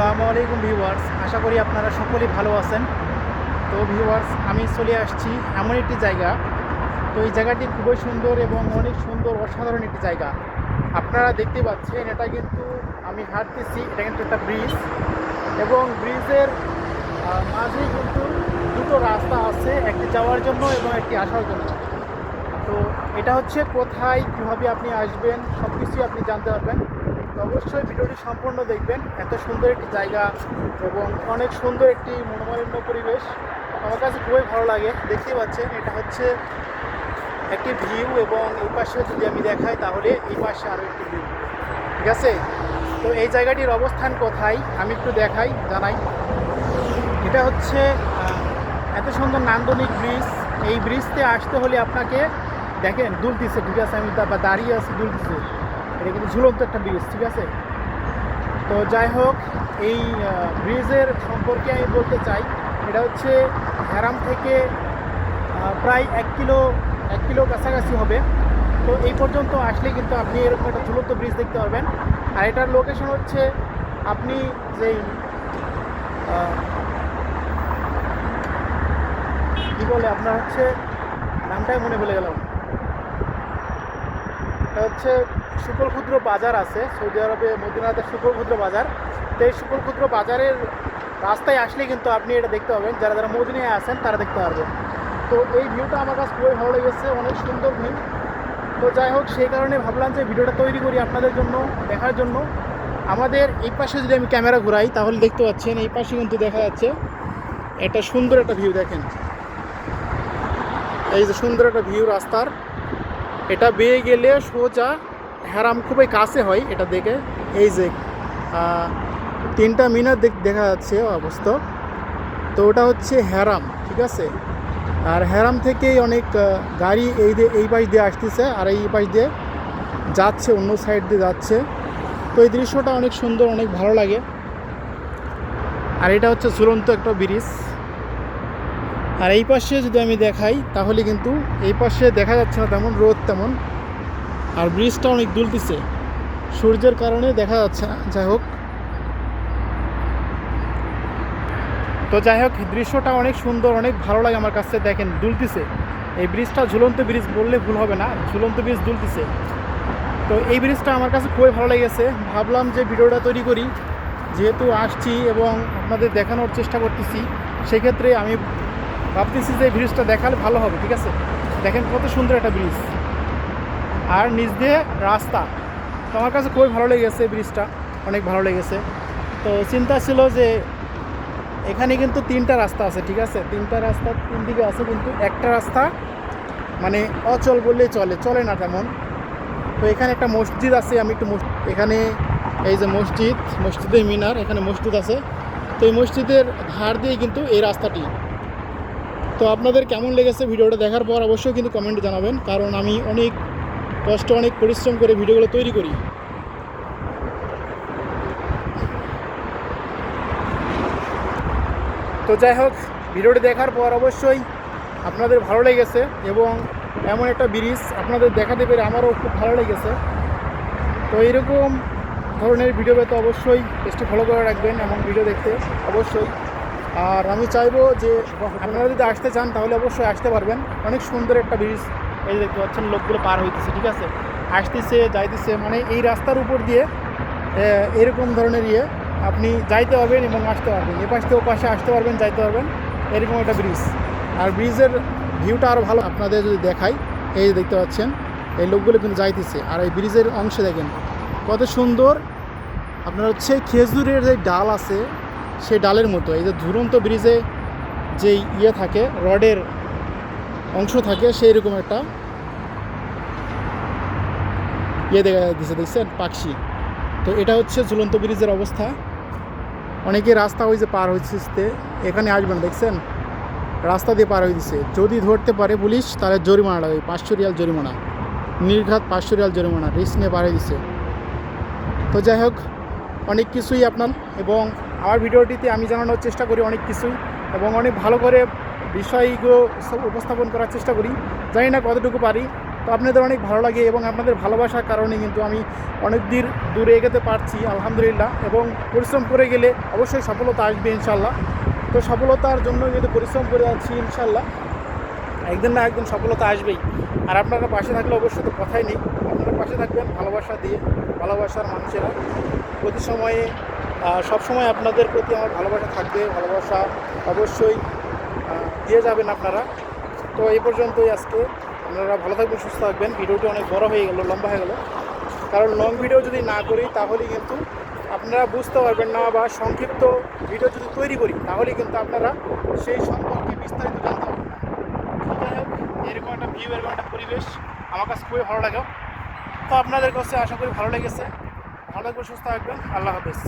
আসসালামু আলাইকুম ভিউয়ার্স, আশা করি আপনারা সকলেই ভালো আছেন। তো ভিউয়ার্স, আমি চলে আসছি এমন একটি জায়গা। তো এই জায়গাটি খুবই সুন্দর এবং অনেক সুন্দর, অসাধারণ একটি জায়গা। আপনারা দেখতে পাচ্ছেন, এটা কিন্তু আমি হাঁটতেছি, এটা কিন্তু একটা ব্রিজ এবং ব্রিজের মাঝেই কিন্তু দুটো রাস্তা আছে, একটি যাওয়ার জন্য এবং একটি আসার জন্য। তো এটা হচ্ছে কোথায়, কীভাবে আপনি আসবেন, সব কিছুই আপনি জানতে পারবেন। তো অবশ্যই ভিডিওটি সম্পূর্ণ দেখবেন। এত সুন্দর একটি জায়গা এবং অনেক সুন্দর একটি মনোমালিন্য পরিবেশ, আমার কাছে খুবই ভালো লাগে। দেখতে পাচ্ছেন, এটা হচ্ছে একটি ভিউ এবং এই পাশে যদি আমি দেখাই তাহলে এই পাশে আরও একটি ভিউ, ঠিক আছে। তো এই জায়গাটির অবস্থান কোথায় আমি একটু দেখাই, জানাই। এটা হচ্ছে এত সুন্দর নান্দনিক ব্রিজ। এই ব্রিজতে আসতে হলে আপনাকে দেখেন দুলতেছে, ঠিক আছে, আমি তারপর দাঁড়িয়ে আছি, দুলতেছে। এটা কিন্তু ঝুলন্ত একটা ব্রিজ, ঠিক আছে। তো যাই হোক, এই ব্রিজের সম্পর্কে আমি বলতে চাই, এটা হচ্ছে হেরাম থেকে প্রায় 1 কিলো কাছাকাছি হবে। তো এই পর্যন্ত আসলে কিন্তু আপনি এরকম একটা ঝুলন্ত ব্রিজ দেখতে পারবেন। আর এটার লোকেশন হচ্ছে, আপনি যেই কী বলে আপনার হচ্ছে, নামটাই মনে ভুলে গেলাম। এটা হচ্ছে শুকল ক্ষুদ্র বাজার আছে সৌদি আরবে, মদিনাতে শুকল ক্ষুদ্র বাজার। তো এই শুকল ক্ষুদ্র বাজারের রাস্তায় আসলে কিন্তু আপনি এটা দেখতে পাবেন, যারা যারা মদিনায় আছেন তারা দেখতে পারবেন। তো এই ভিউটা আমার কাছে খুবই ভালো লেগেছে, অনেক সুন্দর ভিউ। তো যাই হোক, সেই কারণে ভাবলাম যে ভিডিওটা তৈরি করি আপনাদের জন্য, দেখার জন্য। আমাদের এই পাশে যদি আমি ক্যামেরা ঘুরাই তাহলে দেখতে পাচ্ছেন, এই পাশে কিন্তু দেখা যাচ্ছে একটা সুন্দর একটা ভিউ। দেখেন, এই যে সুন্দর একটা ভিউ রাস্তার, এটা বেয়ে গেলে সোজা হেরাম খুবই কাছে হয় এটা দেখে। এই যে 3টা মিনার দেখা যাচ্ছে অবস্থা। তো ওটা হচ্ছে হেরাম, ঠিক আছে। আর হেরাম থেকেই অনেক গাড়ি এই পাশ দিয়ে আসতেছে আর এই পাশ দিয়ে যাচ্ছে, অন্য সাইড দিয়ে যাচ্ছে। তো এই দৃশ্যটা অনেক সুন্দর, অনেক ভালো লাগে। আর এটা হচ্ছে ঝুলন্ত একটা ব্রিজ। আর এই পাশে যদি আমি দেখাই তাহলে কিন্তু এই পাশে দেখা যাচ্ছে না তেমন রোদ তেমন, আর ব্রিজটা অনেক দুলতেছে সূর্যের কারণে দেখা যাচ্ছে না। যাই হোক, তো যাই হোক, দৃশ্যটা অনেক সুন্দর, অনেক ভালো লাগে আমার কাছে। দেখেন দুলতেছে, এই ব্রিজটা ঝুলন্ত ব্রিজ বললে ভুল হবে না, ঝুলন্ত ব্রিজ দুলতেছে। তো এই ব্রিজটা আমার কাছে খুবই ভালো লেগেছে। ভাবলাম যে ভিডিওটা তৈরি করি, যেহেতু আসছি এবং আপনাদের দেখানোর চেষ্টা করতেছি, সেক্ষেত্রে আমি ভাবতেছি যে ব্রিজটা দেখালে ভালো হবে, ঠিক আছে। দেখেন কত সুন্দর একটা ব্রিজ আর নিচ দিয়ে রাস্তা। তো আমার কাছে খুবই ভালো লেগেছে ব্রিজটা, অনেক ভালো লেগেছে। তো চিন্তা ছিল যে এখানে কিন্তু 3টা রাস্তা আছে, ঠিক আছে, 3টা রাস্তা 3 দিকে আছে, কিন্তু একটা রাস্তা মানে অচল বললেই চলে না তেমন। তো এখানে একটা মসজিদ আছে, আমি একটু এখানে এই যে মসজিদে মিনার, এখানে মসজিদ আছে। তো এই মসজিদের ধার দিয়ে কিন্তু এই রাস্তাটি। তো আপনাদের কেমন লেগেছে ভিডিওটা দেখার পর অবশ্যই কিন্তু কমেন্টে জানাবেন, কারণ আমি অনেক কষ্ট, অনেক পরিশ্রম করে ভিডিওগুলো তৈরি করি। তো যাই হোক, ভিডিওটি দেখার পর অবশ্যই আপনাদের ভালো লেগেছে এবং এমন একটা ব্রিজ আপনাদের দেখাতে পেরে আমারও খুব ভালো লেগেছে। তো এইরকম ধরনের ভিডিও পেতে অবশ্যই পেজটি ফলো করে রাখবেন, এমন ভিডিও দেখতে অবশ্যই। আর আমি চাইবো যে আপনারা যদি আসতে চান তাহলে অবশ্যই আসতে পারবেন। অনেক সুন্দর একটা ব্রিজ, এই দেখতে পাচ্ছেন লোকগুলো পার হইতেছে, ঠিক আছে, আসতেছে যাইতেছে, মানে এই রাস্তার উপর দিয়ে এরকম ধরনের আপনি যাইতে পারবেন এবং আসতে পারবেন, এ পাশ থেকে ও পাশে আসতে পারবেন, যাইতে পারবেন, এরকম একটা ব্রিজ। আর ব্রিজের ভিউটা আরও ভালো আপনাদের যদি দেখাই, এই যে দেখতে পাচ্ছেন এই লোকগুলো কিন্তু যাইতেছে। আর এই ব্রিজের অংশে দেখেন কত সুন্দর, আপনার হচ্ছে খেজুরের যে ডাল আছে সেই ডালের মতো, এই যে ঝুলন্ত ব্রিজে যে থাকে, রডের অংশ থাকে, সেই রকম একটা দেখা দিচ্ছে, দেখছেন পাখি। তো এটা হচ্ছে ঝুলন্ত ব্রিজের অবস্থা। অনেকে রাস্তা ওই যে পার হচ্ছে, এখানে আসবেন, দেখছেন রাস্তা দিয়ে পার হয়ে দিচ্ছে। যদি ধরতে পারে পুলিশ তাহলে জরিমানা লাগে, 500 রিয়াল জরিমানা, নির্ঘাত 500 রিয়াল জরিমানা, রিস্ক নিয়ে পার হয়ে দিচ্ছে। তো যাই হোক, অনেক কিছুই আপনার এবং আমার ভিডিওটিতে আমি জানানোর চেষ্টা করি অনেক কিছুই, এবং অনেক ভালো করে বিষয়গুলো সব উপস্থাপন করার চেষ্টা করি। জানি না কতটুকু পারি, তো আপনাদের অনেক ভালো লাগে এবং আপনাদের ভালোবাসার কারণে কিন্তু আমি অনেক দূরে এগোতে পারছি আলহামদুলিল্লাহ। এবং পরিশ্রম করে গেলে অবশ্যই সফলতা আসবে ইনশাল্লাহ। তো সফলতার জন্য কিন্তু পরিশ্রম করে যাচ্ছি ইনশাল্লাহ, একদিন না একদিন সফলতা আসবেই। আর আপনারা পাশে থাকলে অবশ্যই তো কথাই নেই, আপনারা পাশে থাকবেন ভালোবাসা দিয়ে, ভালোবাসার মানুষেরা প্রতি সময়ে সব সময় আপনাদের প্রতি আমার ভালোবাসা থাকবে, ভালোবাসা অবশ্যই দিয়ে যাবেন আপনারা। তো এই পর্যন্তই আজকে, আপনারা ভালো থাকবেন, সুস্থ থাকবেন। ভিডিওটি অনেক বড় হয়ে গেল, লম্বা হয়ে গেল, কারণ লং ভিডিও যদি না করি তাহলে কিন্তু আপনারা বুঝতে পারবেন না, বা সংক্ষিপ্ত ভিডিও যদি তৈরি করি তাহলে কিন্তু আপনারা সেই সম্পর্কে বিস্তারিত জানতে পারবেন না। যাই হোক, এরকম একটা ভিউ, এরকম একটা পরিবেশ আমার কাছে খুবই ভালো লাগে। তো আপনাদের কাছে আশা করি ভালো লেগেছে। ভালো থাকবেন, সুস্থ থাকবেন, আল্লাহ হাফেজ।